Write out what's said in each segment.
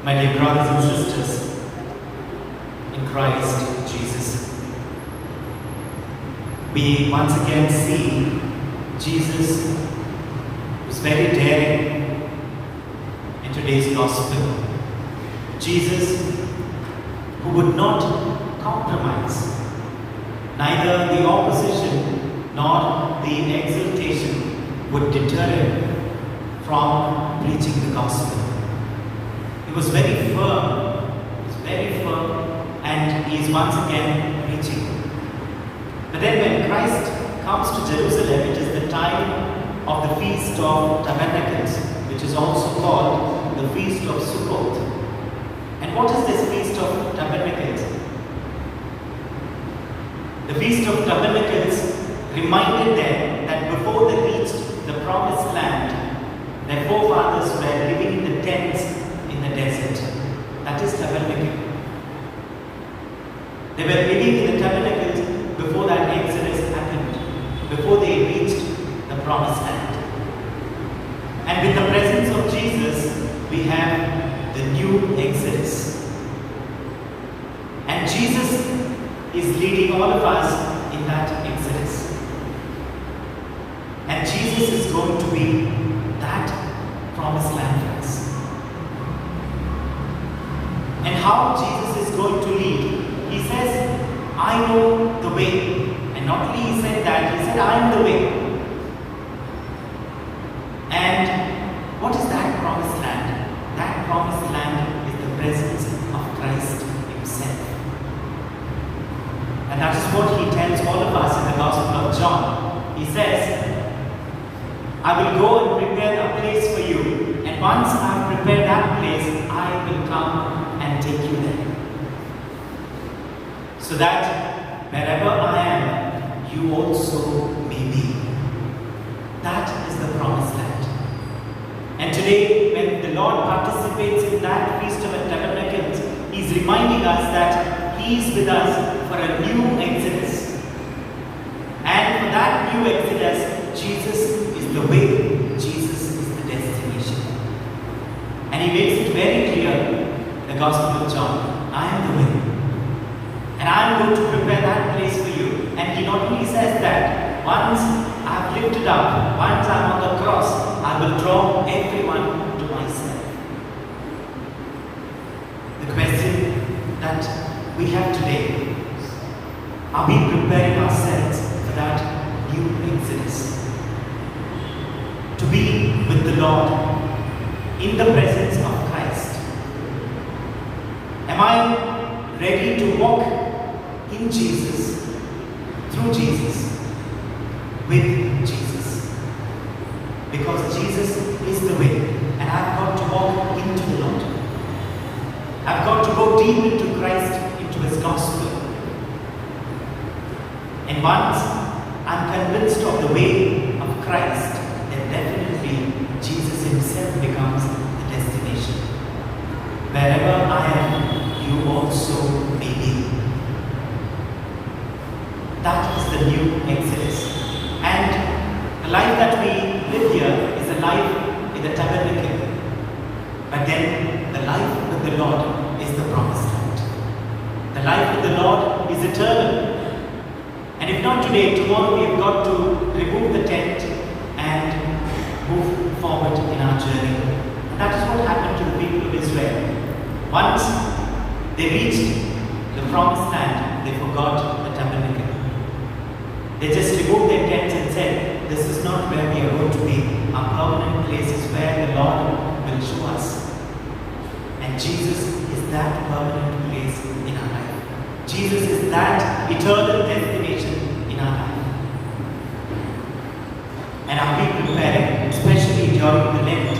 My dear brothers and sisters in Christ Jesus, we once again see Jesus who's very daring in today's gospel. Jesus who would not compromise neither the opposition nor the exaltation would deter him from preaching the gospel. He was very firm, and he is once again preaching. But then when Christ comes to Jerusalem, it is the time of the Feast of Tabernacles, which is also called the Feast of Sukkot. And what is this Feast of Tabernacles? The Feast of Tabernacles reminded them that before they reached the promised land, their forefathers were living in the tents in the desert. That is tabernacle. They were living in the tabernacles before that Exodus happened, before they reached the promised land. And with the presence of Jesus, we have the new Exodus. And Jesus is leading all of us in that Exodus. And Jesus is going to be that promised land for us. And how Jesus is going to lead? He says, I know the way. And not only he said that, he said, I am the way. And what is that promised land? That promised land is the presence of Christ himself. And that is what he tells all of us in the Gospel of John. He says, I will go and prepare a place for you. And once I have prepared that place, I will come and take you there. So that wherever I am, you also may be. That is the promised land. And today, when the Lord participates in that Feast of Tabernacles, He is reminding us that He is with us for a new Exodus. And for that new Exodus, Jesus is the way, Jesus is the destination. And He makes it very clear, the Gospel of John, I am the way. And I am going to prepare that place for you. And He not only says that, once I have lifted up, once I am on the cross, I will draw everyone to myself. The question that we have today, are we preparing ourselves for that new Exodus? To be with the Lord in the presence of Christ. Am I ready to walk in Jesus, through Jesus, with Jesus? Because Jesus is the way, and I've got to walk into the Lord. I've got to go deep into Christ, into His gospel. And once I'm convinced of the way of Christ, then definitely Jesus Himself becomes the destination. Wherever I am, you also may be. That is the new Exodus. And the life that we live here is a life in the tabernacle. But then the life with the Lord is the promised land. The life with the Lord is eternal. And if not today, tomorrow we have got to remove the tent and move forward in our journey. And that is what happened to the people of Israel. Once they reached the promised land, they forgot the tabernacle. They just removed their tents and said, this is not where we are going to be. Our permanent place is where the Lord will show us. And Jesus is that permanent place in our life. Jesus is that eternal destination in our life. And are we preparing, especially during the Lent,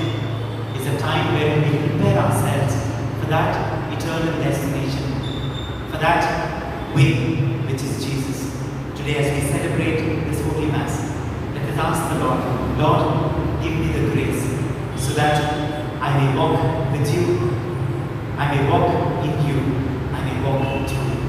is a time where we prepare ourselves for that eternal destination, for that way which is Jesus. Today as we celebrate this Holy Mass, let us ask the Lord, Lord, give me the grace so that I may walk with you, I may walk in you, I may walk through you.